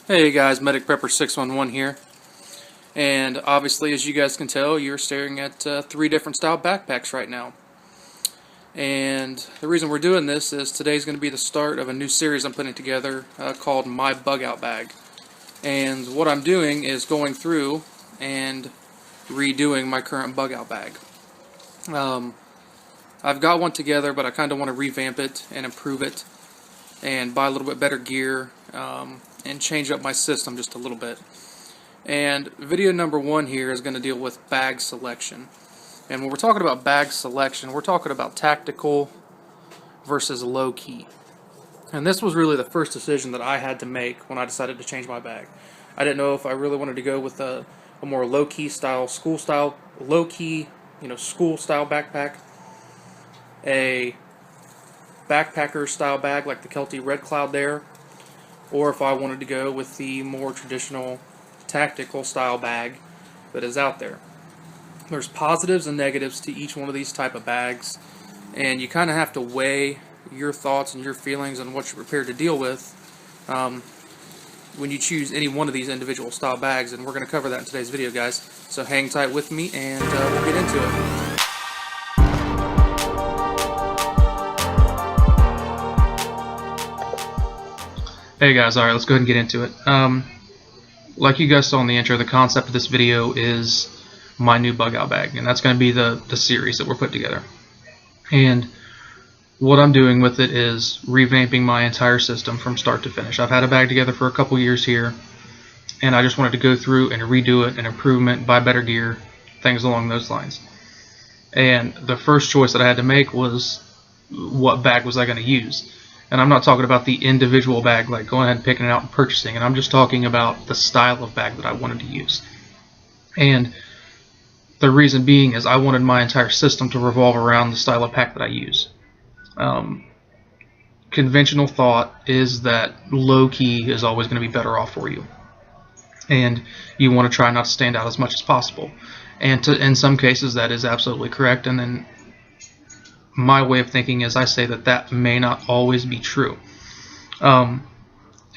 Hey guys, Medic Prepper 611 here, and obviously as you guys can tell, you're staring at 3 different style backpacks right now. And the reason we're doing this is today's going to be the start of a new series I'm putting together called My Bug Out Bag. And what I'm doing is going through and redoing my current bug out bag. I've got one together, but I kind of want to revamp it and improve it and buy a little bit better gear and change up my system just a little bit. And video number 1 here is going to deal with bag selection. And when we're talking about bag selection, we're talking about tactical versus low-key. And this was really the first decision that I had to make when I decided to change my bag. I didn't know if I really wanted to go with a more low-key style, school style, low-key, school style backpack, a backpacker style bag like the Kelty Red Cloud there, or if I wanted to go with the more traditional tactical style bag that is out there. There's positives and negatives to each one of these type of bags, and you kind of have to weigh your thoughts and your feelings and what you're prepared to deal with when you choose any one of these individual style bags, and we're going to cover that in today's video, guys. So hang tight with me and we'll get into it. Hey guys, alright, let's go ahead and get into it. Like you guys saw in the intro, the concept of this video is my new bug out bag, and that's going to be the series that we're putting together. And what I'm doing with it is revamping my entire system from start to finish. I've had a bag together for a couple years here, and I just wanted to go through and redo it, and improvement, buy better gear, things along those lines. And the first choice that I had to make was what bag was I going to use. And I'm not talking about the individual bag, like going ahead and picking it out and purchasing it. I'm just talking about the style of bag that I wanted to use. And the reason being is I wanted my entire system to revolve around the style of pack that I use. Conventional thought is that low-key is always going to be better off for you. And you want to try not to stand out as much as possible. And in some cases that is absolutely correct, and then my way of thinking is I say that may not always be true. And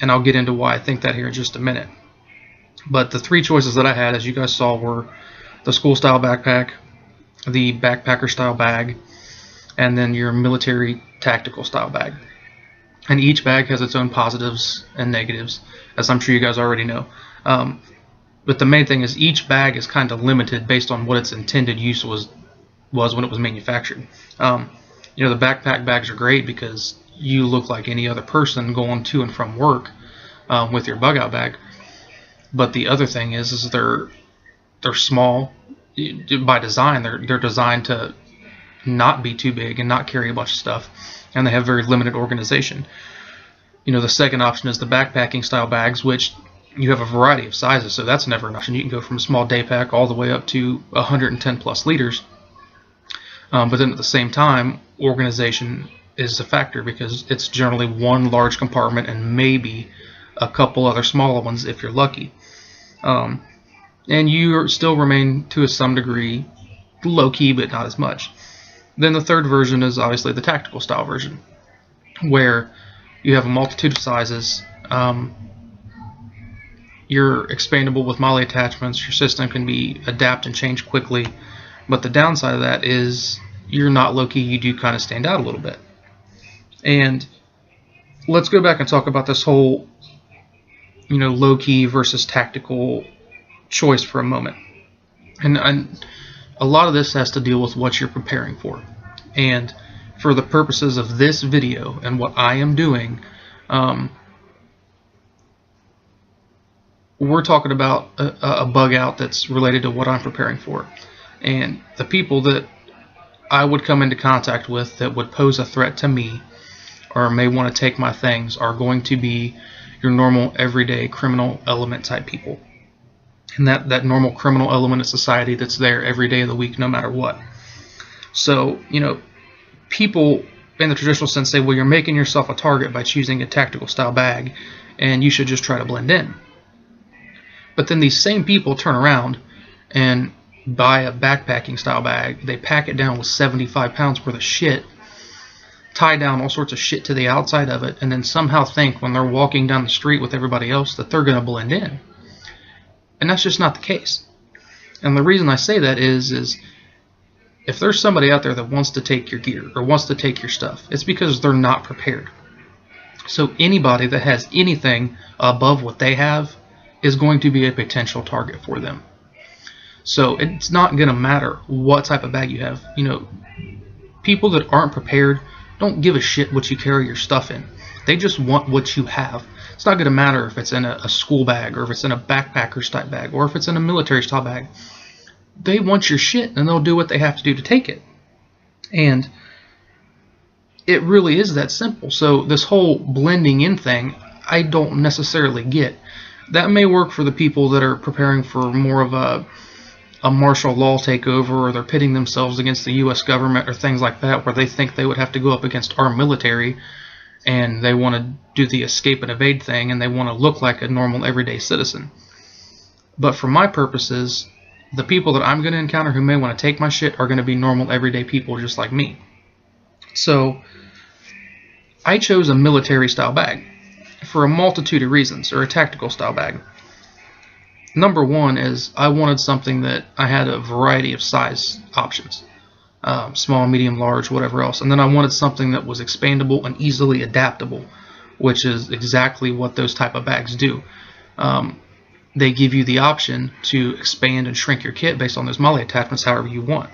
I'll get into why I think that here in just a minute. But the 3 choices that I had, as you guys saw, were the school style backpack, the backpacker style bag, and then your military tactical style bag. And each bag has its own positives and negatives, as I'm sure you guys already know. But the main thing is each bag is kind of limited based on what its intended use was when it was manufactured. The backpack bags are great because you look like any other person going to and from work with your bug out bag. But the other thing is they're small by design. They're designed to not be too big and not carry a bunch of stuff, and they have very limited organization. The second option is the backpacking style bags, which you have a variety of sizes, so that's never an option. You can go from a small day pack all the way up to 110 plus liters. But then at the same time, organization is a factor because it's generally one large compartment and maybe a couple other smaller ones if you're lucky. And you still remain to some degree low-key, but not as much. Then the third version is obviously the tactical style version, where you have a multitude of sizes. You're expandable with MOLLE attachments. Your system can be adapt and change quickly. But the downside of that is you're not low-key, you do kind of stand out a little bit. And let's go back and talk about this whole low-key versus tactical choice for a moment. And a lot of this has to deal with what you're preparing for. And for the purposes of this video and what I am doing, we're talking about a bug out that's related to what I'm preparing for. And the people that I would come into contact with that would pose a threat to me or may want to take my things are going to be your normal everyday criminal element type people. And that normal criminal element of society that's there every day of the week no matter what. So, people in the traditional sense say, well, you're making yourself a target by choosing a tactical style bag and you should just try to blend in. But then these same people turn around and buy a backpacking style bag, they pack it down with 75 pounds worth of shit, tie down all sorts of shit to the outside of it, and then somehow think when they're walking down the street with everybody else that they're going to blend in. And that's just not the case. And the reason I say that is if there's somebody out there that wants to take your gear or wants to take your stuff, it's because they're not prepared. So anybody that has anything above what they have is going to be a potential target for them. So it's not going to matter what type of bag you have. You know, people that aren't prepared don't give a shit what you carry your stuff in. They just want what you have. It's not going to matter if it's in a school bag or if it's in a backpacker's type bag or if it's in a military style bag. They want your shit and they'll do what they have to do to take it. And it really is that simple. So this whole blending in thing, I don't necessarily get. That may work for the people that are preparing for more of a martial law takeover, or they're pitting themselves against the U.S. government or things like that, where they think they would have to go up against our military and they want to do the escape and evade thing and they want to look like a normal everyday citizen. But for my purposes, the people that I'm going to encounter who may want to take my shit are going to be normal everyday people just like me. So I chose a military style bag for a multitude of reasons, or a tactical style bag. Number one is I wanted something that I had a variety of size options. Small, medium, large, whatever else. And then I wanted something that was expandable and easily adaptable, which is exactly what those type of bags do. They give you the option to expand and shrink your kit based on those MOLLE attachments however you want.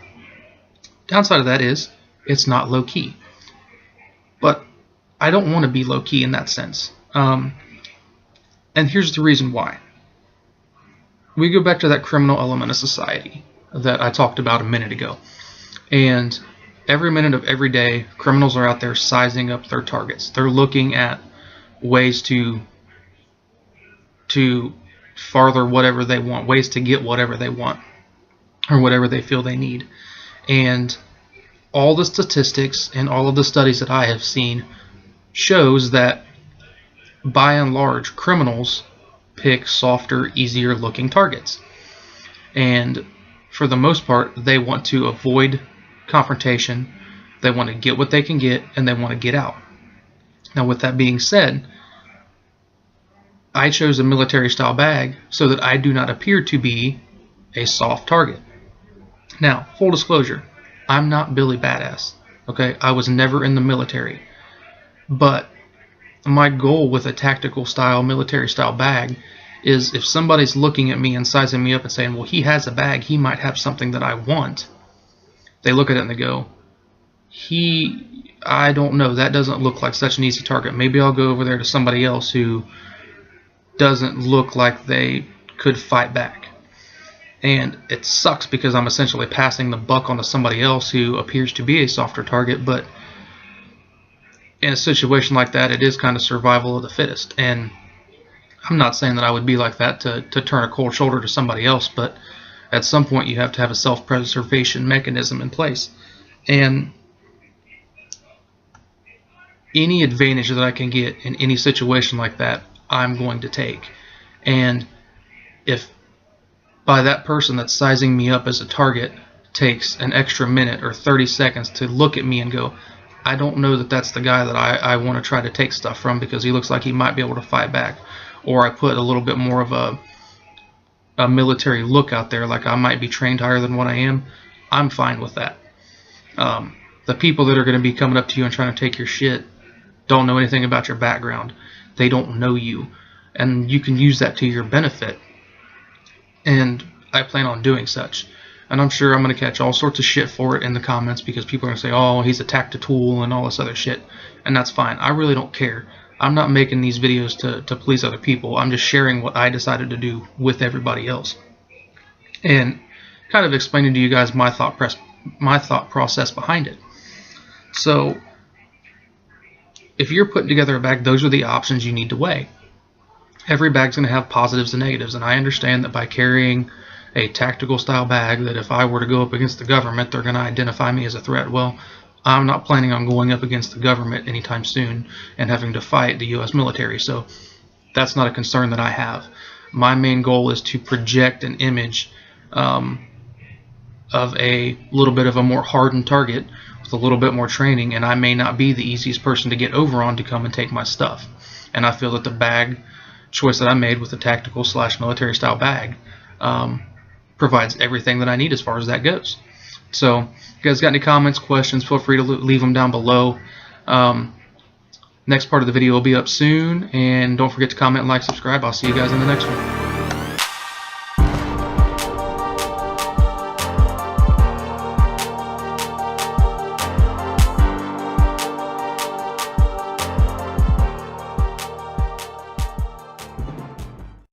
Downside of that is it's not low key. But I don't want to be low key in that sense. And here's the reason why. We go back to that criminal element of society that I talked about a minute ago. And every minute of every day, criminals are out there sizing up their targets. They're looking at ways to farther whatever they want, ways to get whatever they want, or whatever they feel they need. And all the statistics and all of the studies that I have seen shows that, by and large, criminals pick softer, easier looking targets. And for the most part, they want to avoid confrontation, they want to get what they can get, and they want to get out. Now with that being said, I chose a military style bag so that I do not appear to be a soft target. Now, full disclosure, I'm not Billy Badass. Okay, I was never in the military. But my goal with a tactical style, military style bag is if somebody's looking at me and sizing me up and saying, well, he has a bag, he might have something that I want. They look at it and they go, I don't know, that doesn't look like such an easy target. Maybe I'll go over there to somebody else who doesn't look like they could fight back. And it sucks because I'm essentially passing the buck on to somebody else who appears to be a softer target, but in a situation like that, it is kind of survival of the fittest. And I'm not saying that I would be like that to turn a cold shoulder to somebody else, but at some point you have to have a self-preservation mechanism in place. And any advantage that I can get in any situation like that, I'm going to take. And if by that person that's sizing me up as a target takes an extra minute or 30 seconds to look at me and go, I don't know that that's the guy that I want to try to take stuff from because he looks like he might be able to fight back, or I put a little bit more of a military look out there, like I might be trained higher than what I am, I'm fine with that. The people that are going to be coming up to you and trying to take your shit don't know anything about your background. They don't know you, and you can use that to your benefit. And I plan on doing such. And I'm sure I'm going to catch all sorts of shit for it in the comments because people are going to say, oh, he's attacked a tool and all this other shit. And that's fine. I really don't care. I'm not making these videos to please other people. I'm just sharing what I decided to do with everybody else. And kind of explaining to you guys my thought process behind it. So if you're putting together a bag, those are the options you need to weigh. Every bag's going to have positives and negatives, and I understand that by carrying a tactical style bag, that if I were to go up against the government, they're going to identify me as a threat. Well, I'm not planning on going up against the government anytime soon and having to fight the U.S. military, so that's not a concern that I have. My main goal is to project an image of a little bit of a more hardened target with a little bit more training, and I may not be the easiest person to get over on to come and take my stuff. And I feel that the bag choice that I made with the tactical / military style bag provides everything that I need as far as that goes. So if you guys got any comments, questions, feel free to leave them down below. Next part of the video will be up soon, and don't forget to comment, like, subscribe. I'll see you guys in the next one.